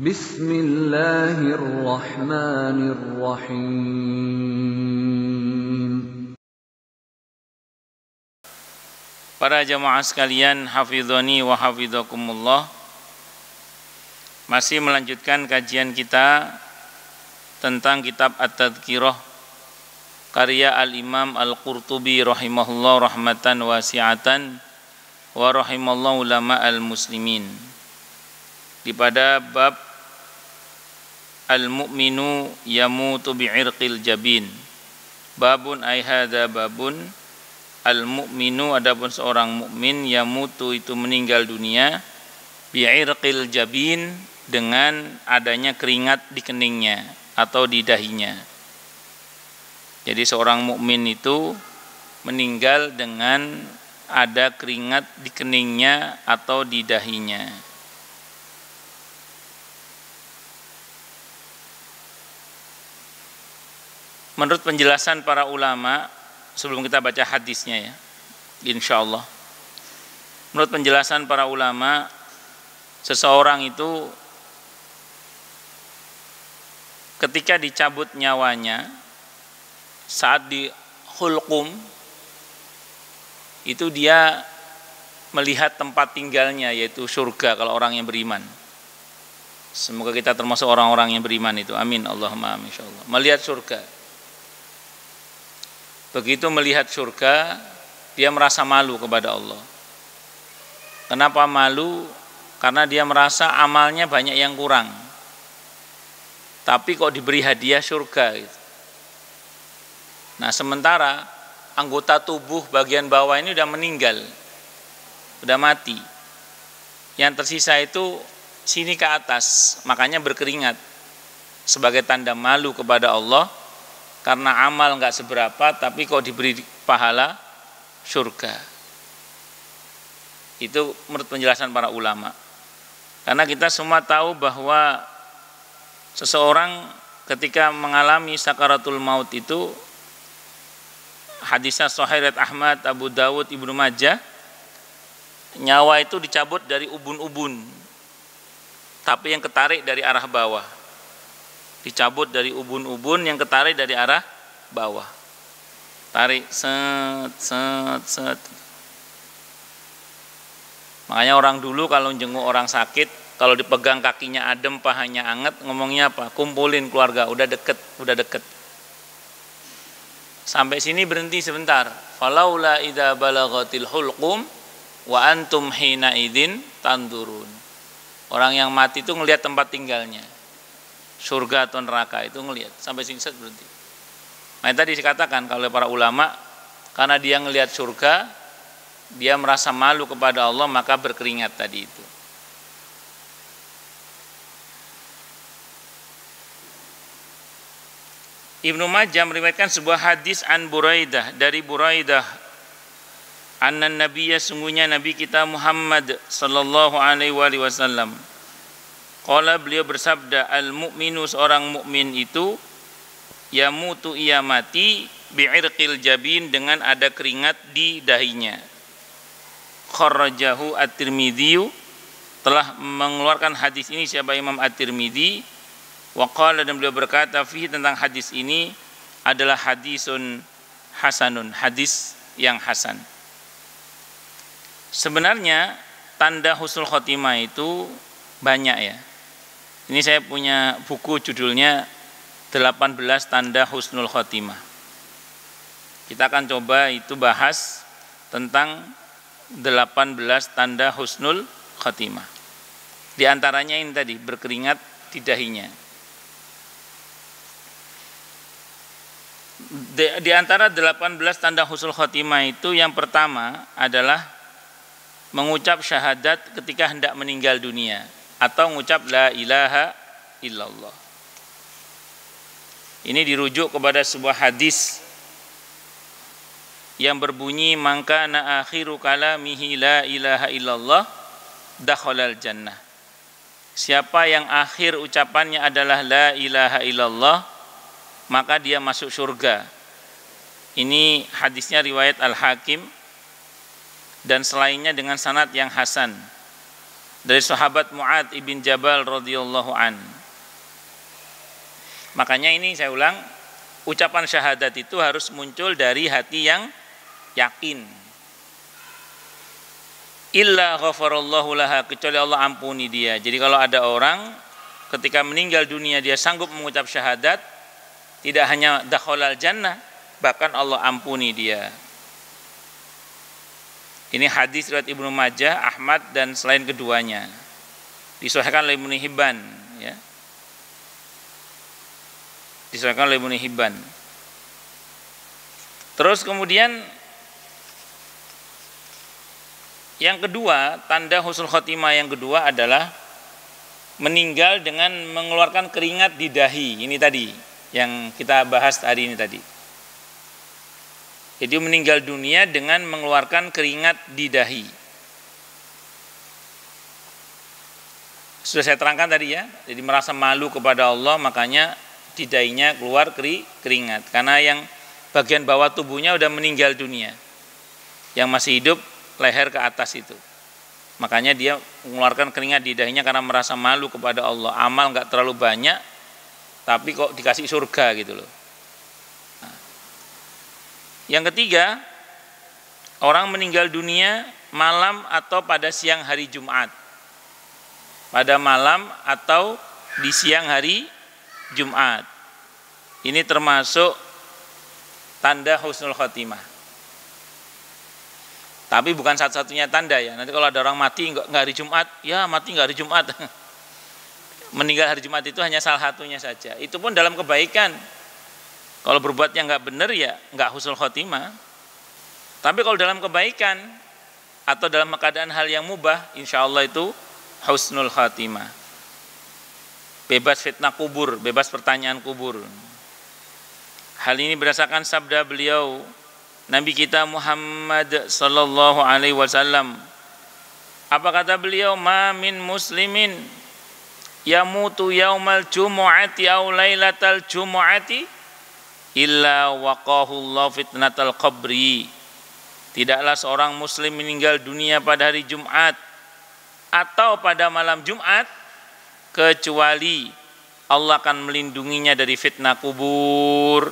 Bismillahirrahmanirrahim. Para jamaah sekalian, hafizhani wa hafidhakumullah. Masih melanjutkan kajian kita tentang kitab At-Tadhkirah karya Al-Imam Al-Qurtubi rahimahullah rahmatan wasi'atan wa rahimallahu ulama al-muslimin. Di pada bab Al-mu'minu yamutu bi'irqil jabin. Babun ay hadza babun. Al-mu'minu adapun seorang mukmin yamutu itu meninggal dunia bi'irqil jabin dengan adanya keringat di keningnya atau di dahinya. Jadi seorang mukmin itu meninggal dengan ada keringat di keningnya atau di dahinya. Menurut penjelasan para ulama, sebelum kita baca hadisnya ya, insyaallah. Menurut penjelasan para ulama, seseorang itu ketika dicabut nyawanya saat di hulqum itu dia melihat tempat tinggalnya yaitu surga kalau orang yang beriman. Semoga kita termasuk orang-orang yang beriman itu. Amin Allahumma amin insyaallah. Melihat surga. Begitu melihat surga, dia merasa malu kepada Allah. Kenapa malu? Karena dia merasa amalnya banyak yang kurang. Tapi kok diberi hadiah surga gitu. Nah, sementara anggota tubuh bagian bawah ini udah meninggal. Udah mati. Yang tersisa itu sini ke atas, makanya berkeringat sebagai tanda malu kepada Allah. Karena amal enggak seberapa, tapi kok diberi pahala surga. Itu menurut penjelasan para ulama. Karena kita semua tahu bahwa seseorang ketika mengalami sakaratul maut itu, hadisnya Sahih riwayat Ahmad, Abu Dawud, Ibnu Majah, nyawa itu dicabut dari ubun-ubun, tapi yang ketarik dari arah bawah. Dicabut dari ubun-ubun yang ketarik dari arah bawah. Tarik set set set. Makanya orang dulu kalau jenguk orang sakit, kalau dipegang kakinya adem, pahanya anget, ngomongnya apa? Kumpulin keluarga, udah deket, udah deket. Sampai sini berhenti sebentar. Falaula idza balaghatil hulqum wa antum hina idzin tandurun. Orang yang mati itu ngelihat tempat tinggalnya. Surga atau neraka itu ngelihat. Sampai sini berhenti. Nah, tadi dikatakan kalau para ulama, karena dia ngelihat surga, dia merasa malu kepada Allah, maka berkeringat tadi itu. Ibnu Majah meriwayatkan sebuah hadis an Buraidah, dari Buraidah, anna nabiyya, sungguhnya nabi kita Muhammad sallallahu alaihi wasallam, qala, beliau bersabda, al mu'minu, seorang mukmin itu yamutu, ia mati bi'irqil jabin, dengan ada keringat di dahinya. Kharrajahu at-Tirmidzi, telah mengeluarkan hadis ini siapa? Imam at-Tirmidzi. Wa qala, dan beliau berkata, fihi, tentang hadis ini, adalah hadisun hasanun, hadis yang hasan. Sebenarnya tanda husnul khotimah itu banyak ya. Ini saya punya buku judulnya 18 tanda husnul khotimah. Kita akan coba itu bahas tentang 18 tanda husnul khotimah. Di antaranya ini tadi, berkeringat di dahinya. Di antara 18 tanda husnul khotimah itu, yang pertama adalah mengucap syahadat ketika hendak meninggal dunia, atau mengucap la ilaha illallah. Ini dirujuk kepada sebuah hadis yang berbunyi, maka na akhiru kalamihi la ilaha illallah dakhalal jannah. Siapa yang akhir ucapannya adalah la ilaha illallah, maka dia masuk surga. Ini hadisnya riwayat Al-Hakim dan selainnya dengan sanad yang hasan. dari sahabat Mu'adz ibn Jabal radhiyallahu an. Makanya ini saya ulang, ucapan syahadat itu harus muncul dari hati yang yakin. Illa ghafarallahu laha, kecuali Allah ampuni dia. Jadi kalau ada orang ketika meninggal dunia dia sanggup mengucap syahadat, tidak hanya dakhalal jannah, bahkan Allah ampuni dia. Ini hadis riwayat Ibnu Majah, Ahmad dan selain keduanya. Disahihkan oleh Ibnu Hibban, ya. Disahihkan oleh Ibnu Hibban. Terus kemudian yang kedua, tanda husnul khotimah yang kedua adalah meninggal dengan mengeluarkan keringat di dahi. Ini tadi yang kita bahas hari ini tadi. Jadi meninggal dunia dengan mengeluarkan keringat di dahi. Sudah saya terangkan tadi ya. Jadi merasa malu kepada Allah, makanya di dahinya keluar keringat. Karena yang bagian bawah tubuhnya udah meninggal dunia. Yang masih hidup leher ke atas itu. Makanya dia mengeluarkan keringat di dahinya karena merasa malu kepada Allah. Amal nggak terlalu banyak, tapi kok dikasih surga gitu loh. Nah. Yang ketiga, orang meninggal dunia malam atau pada siang hari Jumat. Pada malam atau di siang hari Jumat. Ini termasuk tanda husnul khotimah. Tapi bukan satu-satunya tanda ya. Nanti kalau ada orang mati nggak hari Jumat, ya mati nggak hari Jumat. Meninggal hari Jumat itu hanya salah satunya saja. Itu pun dalam kebaikan. Kalau berbuatnya nggak benar ya nggak husnul khotimah. Tapi kalau dalam kebaikan atau dalam keadaan hal yang mubah, insya Allah itu husnul khotimah. Bebas fitnah kubur, bebas pertanyaan kubur. Hal ini berdasarkan sabda beliau Nabi kita Muhammad sallallahu alaihi wasallam. Apa kata beliau? Ma min muslimin yamutu yaumal jumu'ati aw lailatal jumu'ati illa waqahu Allah fitnatal qabri. Tidaklah seorang muslim meninggal dunia pada hari Jumat atau pada malam Jumat kecuali Allah akan melindunginya dari fitnah kubur.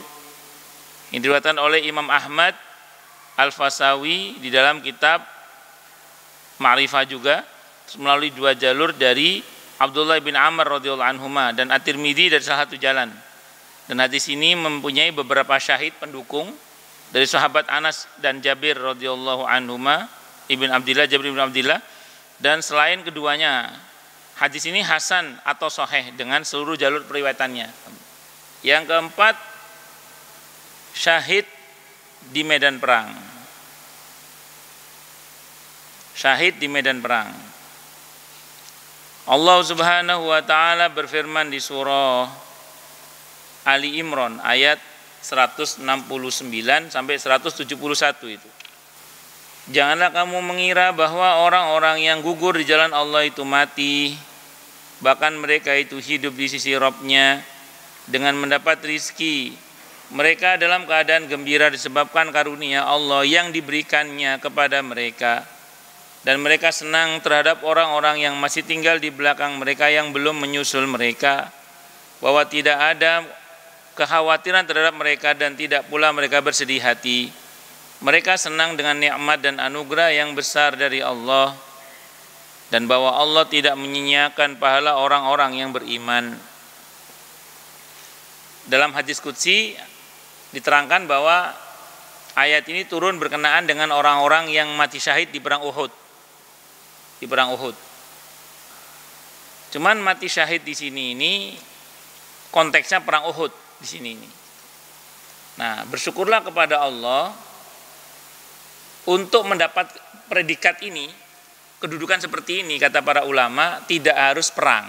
Ini diriwayatkan oleh Imam Ahmad Al-Fasawi di dalam kitab Ma'rifah juga, melalui dua jalur dari Abdullah bin Amr radhiyallahu anhuma dan At-Tirmidzi dari salah satu jalan. Dan hadis ini mempunyai beberapa syahid pendukung dari sahabat Anas dan Jabir radhiyallahu anhuma, Jabir ibn Abdillah, dan selain keduanya hadis ini hasan atau sahih dengan seluruh jalur periwayatannya. Yang keempat, syahid di medan perang. Syahid di medan perang. Allah Subhanahu wa taala berfirman di surah Ali Imran ayat 169 sampai 171 itu. Janganlah kamu mengira bahwa orang-orang yang gugur di jalan Allah itu mati, bahkan mereka itu hidup di sisi Rabb-nya dengan mendapat rizki. Mereka dalam keadaan gembira disebabkan karunia Allah yang diberikannya kepada mereka. Dan mereka senang terhadap orang-orang yang masih tinggal di belakang mereka yang belum menyusul mereka, bahwa tidak ada kekhawatiran terhadap mereka dan tidak pula mereka bersedih hati. Mereka senang dengan nikmat dan anugerah yang besar dari Allah, dan bahwa Allah tidak menyia-nyiakan pahala orang-orang yang beriman. Dalam hadis qudsi diterangkan bahwa ayat ini turun berkenaan dengan orang-orang yang mati syahid di perang Uhud. Di perang Uhud. Cuman mati syahid di sini ini konteksnya perang Uhud di sini ini. Nah, bersyukurlah kepada Allah untuk mendapat predikat ini, kedudukan seperti ini, kata para ulama, tidak harus perang.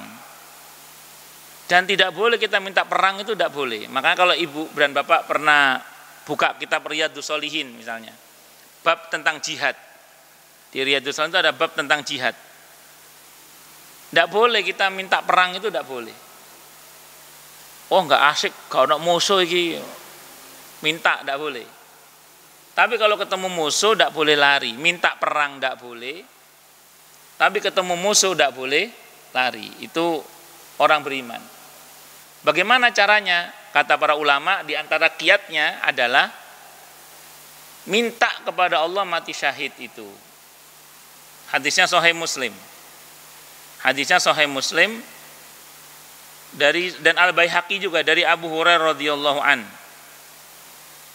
Dan tidak boleh kita minta perang, itu tidak boleh. Makanya kalau ibu dan bapak pernah buka kitab Riyadhus Shalihin misalnya, bab tentang jihad. Di Riyadhus Shalihin itu ada bab tentang jihad. Tidak boleh kita minta perang, itu tidak boleh. Oh nggak asik, kalau nak musuh ini minta, tidak boleh. Tapi kalau ketemu musuh tidak boleh lari, minta perang tidak boleh. tapi ketemu musuh tidak boleh lari. Itu orang beriman. Bagaimana caranya? Kata para ulama, di antara kiatnya adalah minta kepada Allah mati syahid itu. Hadisnya Sahih Muslim. Hadisnya Sahih Muslim dan Al-Baihaqi juga dari Abu Hurairah radhiyallahu an.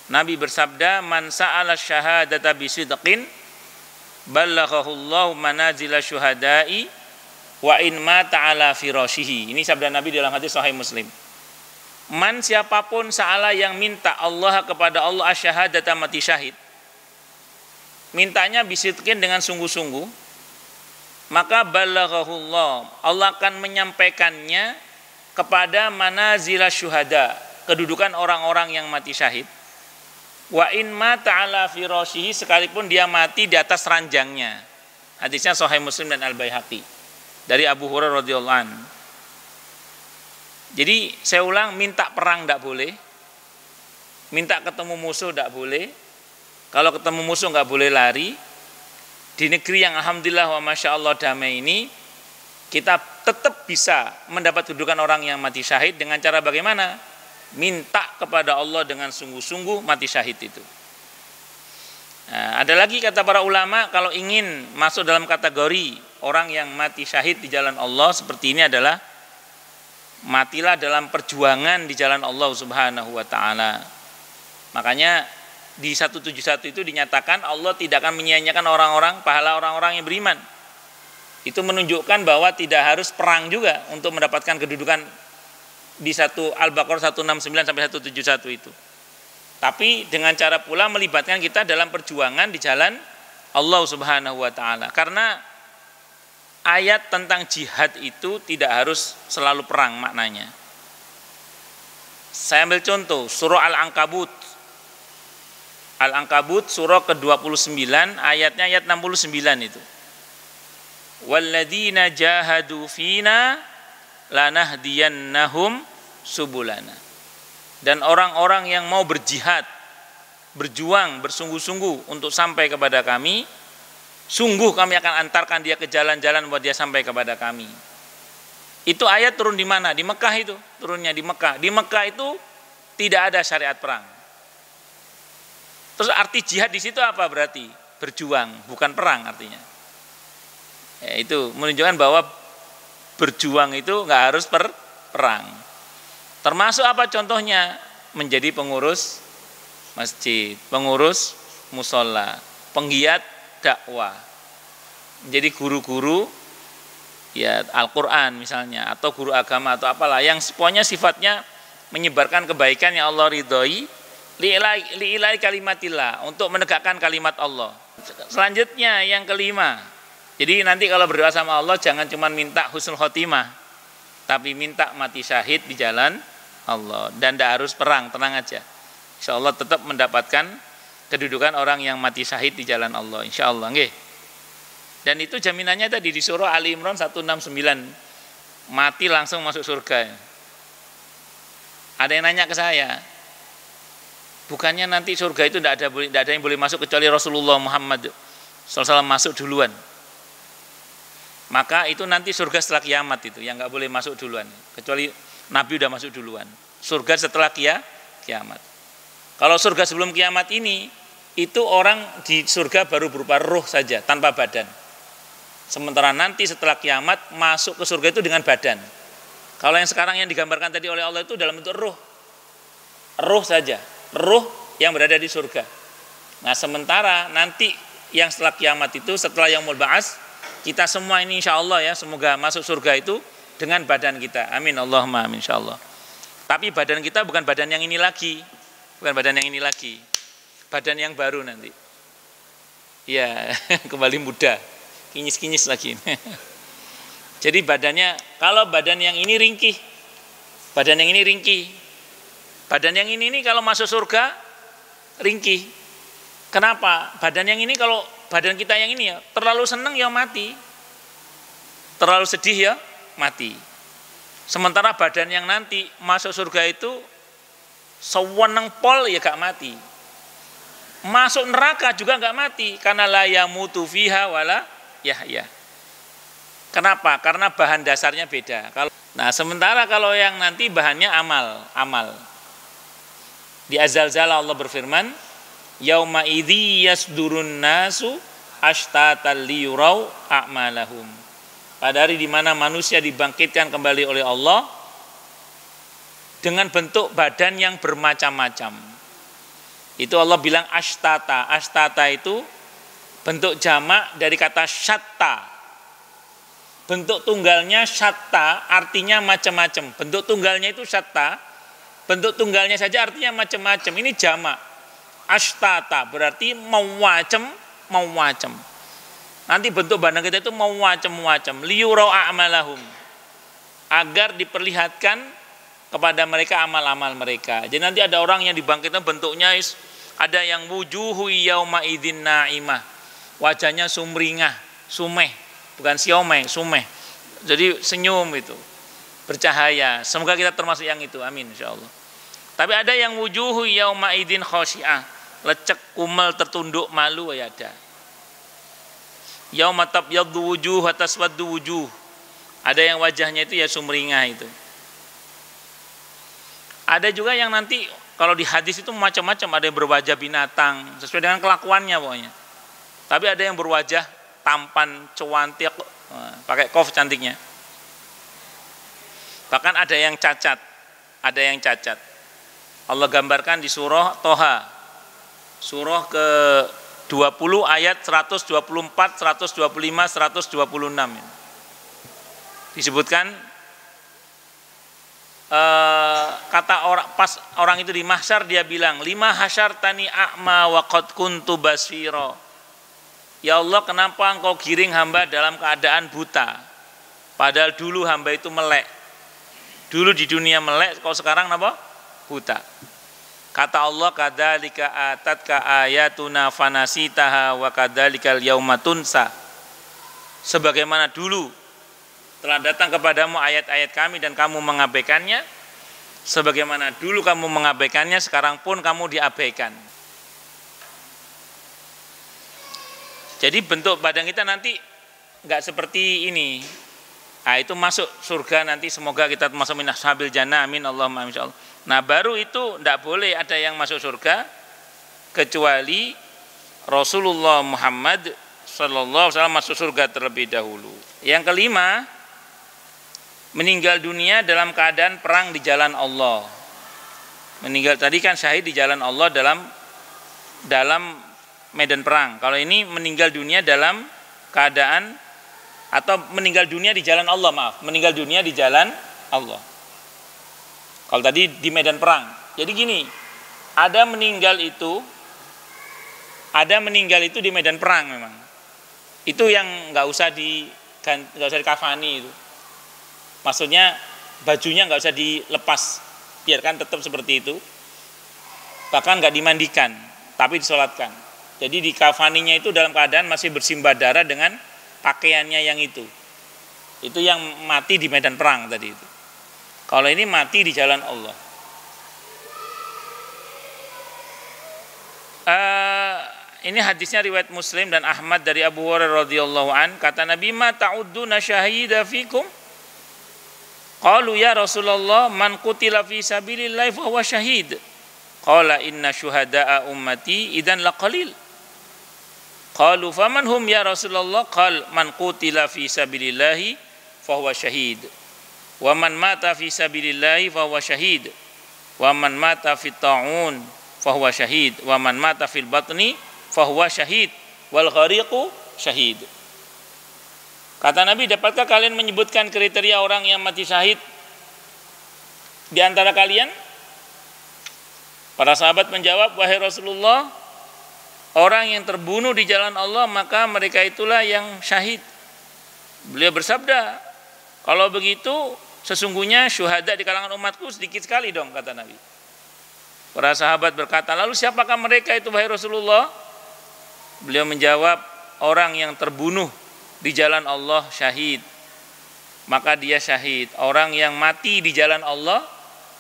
Nabi bersabda, "Man sa'ala syahadata bisidqin ballaghahu Allahu manazila syuhada'i wa in mata ala firashihi." Ini sabda Nabi dalam hadis Sahih Muslim. Man, siapapun sa'ala yang minta Allah kepada Allah asyhadata mati syahid, mintanya bisidqin dengan sungguh-sungguh, maka balaghahullah, Allah akan menyampaikannya kepada manazila syuhada, kedudukan orang-orang yang mati syahid. Wa in mata ala firashihi, sekalipun dia mati di atas ranjangnya. Hadisnya Sahih Muslim dan Al-Baihaqi dari Abu Hurairah radhiyallahu anhu. Jadi saya ulang, minta perang tidak boleh, minta ketemu musuh tidak boleh. Kalau ketemu musuh nggak boleh lari. Di negeri yang alhamdulillah wa masya Allah damai ini, kita tetap bisa mendapat kedudukan orang yang mati syahid dengan cara bagaimana? Minta kepada Allah dengan sungguh-sungguh mati syahid itu. Nah, ada lagi kata para ulama, kalau ingin masuk dalam kategori orang yang mati syahid di jalan Allah seperti ini adalah matilah dalam perjuangan di jalan Allah Subhanahu wa taala. Makanya di 171 itu dinyatakan Allah tidak akan menyia-nyiakan orang-orang, pahala orang-orang yang beriman. Itu menunjukkan bahwa tidak harus perang juga untuk mendapatkan kedudukan di Al-Baqarah 169 sampai 171 itu. Tapi dengan cara pula melibatkan kita dalam perjuangan di jalan Allah Subhanahu wa taala. Karena ayat tentang jihad itu tidak harus selalu perang maknanya. Saya ambil contoh surah Al-Ankabut. Al-Ankabut surah ke-29 ayatnya ayat 69 itu. Walladzina jahadu fina lanahdiyannahum subulana. Dan orang-orang yang mau berjihad, berjuang, bersungguh-sungguh untuk sampai kepada kami, sungguh kami akan antarkan dia ke jalan-jalan buat dia sampai kepada kami. Itu ayat turun di mana? Di Mekah itu, turunnya di Mekah. Di Mekah itu tidak ada syariat perang. Terus arti jihad di situ apa berarti? Berjuang, bukan perang artinya. Ya, itu menunjukkan bahwa berjuang itu nggak harus perang. Termasuk apa contohnya? Menjadi pengurus masjid, pengurus musola, penggiat dakwah, menjadi guru-guru ya Al-Quran misalnya, atau guru agama atau apalah yang pokoknya sifatnya menyebarkan kebaikan yang Allah ridhoi, li'ilai kalimatillah, untuk menegakkan kalimat Allah. Selanjutnya yang kelima, jadi nanti kalau berdoa sama Allah jangan cuma minta husnul khotimah, tapi minta mati syahid di jalan Allah. Dan tidak harus perang, tenang aja, insya Allah tetap mendapatkan kedudukan orang yang mati syahid di jalan Allah, insya Allah. Nggih. Dan itu jaminannya tadi di surah Ali Imran 169, mati langsung masuk surga. Ada yang nanya ke saya, bukannya nanti surga itu tidak ada yang boleh masuk kecuali Rasulullah Muhammad SAW masuk duluan. Maka itu nanti surga setelah kiamat itu yang nggak boleh masuk duluan, kecuali Nabi udah masuk duluan. Surga setelah kiamat. Kalau surga sebelum kiamat ini, itu orang di surga baru berupa ruh saja, tanpa badan. Sementara nanti setelah kiamat masuk ke surga itu dengan badan. Kalau yang sekarang yang digambarkan tadi oleh Allah itu dalam bentuk ruh. Ruh saja, ruh yang berada di surga. Nah, sementara nanti yang setelah kiamat itu, setelah yaumul ba'ats, kita semua ini insya Allah ya, semoga masuk surga itu dengan badan kita. Amin Allahumma amin insya Allah. Tapi badan kita bukan badan yang ini lagi, bukan badan yang ini lagi, badan yang baru nanti. Ya, kembali muda, kinyis-kinyis lagi. Jadi badannya, kalau badan yang ini ringkih, badan yang ini ringkih, badan yang ini kalau masuk surga ringkih. Kenapa? Badan yang ini, kalau badan kita yang ini ya terlalu seneng ya mati, terlalu sedih ya mati. Sementara badan yang nanti masuk surga itu seweneng pol ya gak mati. Masuk neraka juga gak mati, karena la yamutu fiha wala yahya. Kenapa? Karena bahan dasarnya beda. Nah, sementara kalau yang nanti bahannya amal. Di Az-Zalzalah Allah berfirman, yauma idzi yasdurun nasu ashtatan liyurau a'malahum. Pada hari di mana manusia dibangkitkan kembali oleh Allah dengan bentuk badan yang bermacam-macam. Itu Allah bilang ashtata. Ashtata itu bentuk jamak dari kata syatta. Bentuk tunggalnya syatta, artinya macam-macam. Bentuk tunggalnya itu syatta, bentuk tunggalnya saja artinya macam-macam. Ini jamak. Ashtata berarti macam. Nanti bentuk badan kita itu macam-macam. Liyurau a'malahum. Agar diperlihatkan kepada mereka amal-amal mereka. Jadi nanti ada orang yang dibangkitkan bentuknya ada yang wujuhu yauma idzin naimah. Wajahnya sumringah, sumeh. Bukan siomeh, sumeh. Jadi senyum itu, bercahaya. Semoga kita termasuk yang itu, amin insyaallah. Tapi ada yang wujuhu yauma idzin khasyiah, lecek, kumel, tertunduk, malu ya ada. Yauma tabyaddu wujuh wa taswaddu wujuh. Ada yang wajahnya itu ya sumringah itu. Ada juga yang nanti kalau di hadis itu macam-macam, ada yang berwajah binatang sesuai dengan kelakuannya pokoknya. Tapi ada yang berwajah tampan, cuantik, pakai kof cantiknya. Bahkan ada yang cacat. Allah gambarkan di surah Toha. Surah ke-20 ayat 124, 125, 126. Disebutkan kata orang itu di mahsyar, dia bilang, lima hasyartani a'ma wa qad kuntu basira. Ya Allah, kenapa engkau giring hamba dalam keadaan buta? Padahal dulu hamba itu melek. Dulu di dunia melek, kalau sekarang apa? Buta. Kata Allah, kadzalika atatka ayatuna fanasitaha wa kadzalikal yauma tunsa. Sebagaimana dulu telah datang kepadamu ayat-ayat kami dan kamu mengabaikannya, sebagaimana dulu kamu mengabaikannya, sekarang pun kamu diabaikan. Jadi bentuk badan kita nanti enggak seperti ini. Nah, itu masuk surga nanti, semoga kita masuk min ashabil jannah, amin Allahumma amin. Nah, baru itu enggak boleh ada yang masuk surga kecuali Rasulullah Muhammad sallallahu alaihi wasallam masuk surga terlebih dahulu. Yang kelima, meninggal dunia dalam keadaan perang di jalan Allah. Meninggal tadi kan syahid di jalan Allah dalam medan perang. Kalau ini meninggal dunia dalam keadaan atau meninggal dunia di jalan Allah, meninggal dunia di jalan Allah. Kalau tadi di medan perang. Jadi gini, ada meninggal itu di medan perang memang. Itu yang nggak usah dikafani itu. Maksudnya bajunya nggak usah dilepas, biarkan tetap seperti itu. Bahkan nggak dimandikan, tapi disolatkan. Jadi di kafaninya itu dalam keadaan masih bersimbah darah dengan pakaiannya yang itu. Itu yang mati di medan perang tadi itu. Kalau ini mati di jalan Allah. Ini hadisnya riwayat Muslim dan Ahmad dari Abu Hurairah radhiyallahu an. Kata Nabi, ma ta'udduna syahida fikum? Qalu ya Rasulullah, man qutila fi sabilillah fa huwa syahid. Qala inna syuhada'a ummati idzan laqalil. Qalu faman hum ya Rasulullah? Qal man qutila fi sabilillahi fa huwa syahid. Wa man mata fi sabilillahi fa huwa syahid. Wa man mata fi ta'un fa huwa syahid. Wa man mata fil batni fa huwa syahid. Wal ghariqu syahid. Kata Nabi, dapatkah kalian menyebutkan kriteria orang yang mati syahid di antara kalian? Para sahabat menjawab, wahai Rasulullah, orang yang terbunuh di jalan Allah, maka mereka itulah yang syahid. Beliau bersabda, kalau begitu sesungguhnya syuhada di kalangan umatku sedikit sekali dong, kata Nabi. Para sahabat berkata, lalu siapakah mereka itu wahai Rasulullah? Beliau menjawab, orang yang terbunuh di jalan Allah syahid, maka dia syahid. Orang yang mati di jalan Allah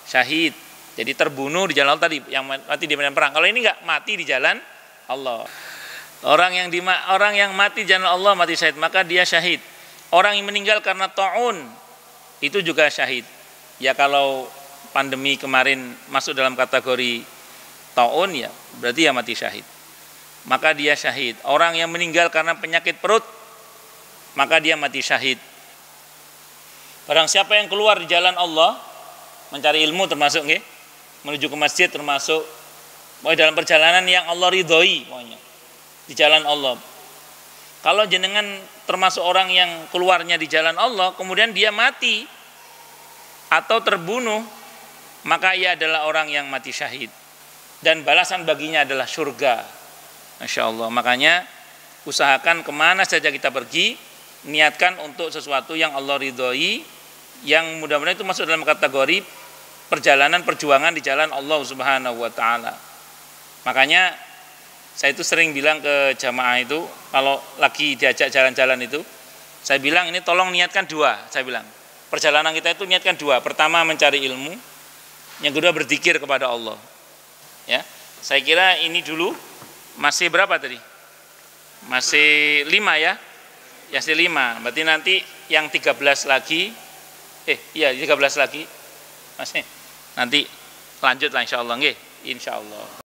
syahid. Jadi terbunuh di jalan Allah tadi, yang mati di medan perang. Kalau ini enggak, mati di jalan Allah. Orang yang mati di jalan Allah mati syahid, maka dia syahid. Orang yang meninggal karena ta'un itu juga syahid. Ya kalau pandemi kemarin masuk dalam kategori ta'un, ya berarti ya mati syahid. Maka dia syahid. Orang yang meninggal karena penyakit perut, maka dia mati syahid. Barang siapa yang keluar di jalan Allah mencari ilmu, termasuk menuju ke masjid, termasuk dalam perjalanan yang Allah ridhoi, pokoknya di jalan Allah. Kalau jenengan termasuk orang yang keluarnya di jalan Allah, kemudian dia mati atau terbunuh, maka ia adalah orang yang mati syahid. Dan balasan baginya adalah surga. Masya Allah. Makanya usahakan kemana saja kita pergi, niatkan untuk sesuatu yang Allah ridhoi, yang mudah-mudahan itu masuk dalam kategori perjalanan perjuangan di jalan Allah Subhanahu wa Ta'ala. Makanya saya itu sering bilang ke jamaah itu, kalau lagi diajak jalan-jalan itu, saya bilang ini tolong niatkan dua. Saya bilang perjalanan kita itu niatkan dua. Pertama mencari ilmu, yang kedua berzikir kepada Allah. Ya, saya kira ini dulu. Masih berapa tadi? Masih 5 ya? Ya, masih 5. Berarti nanti yang 13 lagi. 13 lagi. Masih. Nanti lanjut lah insyaallah nggih. Insyaallah.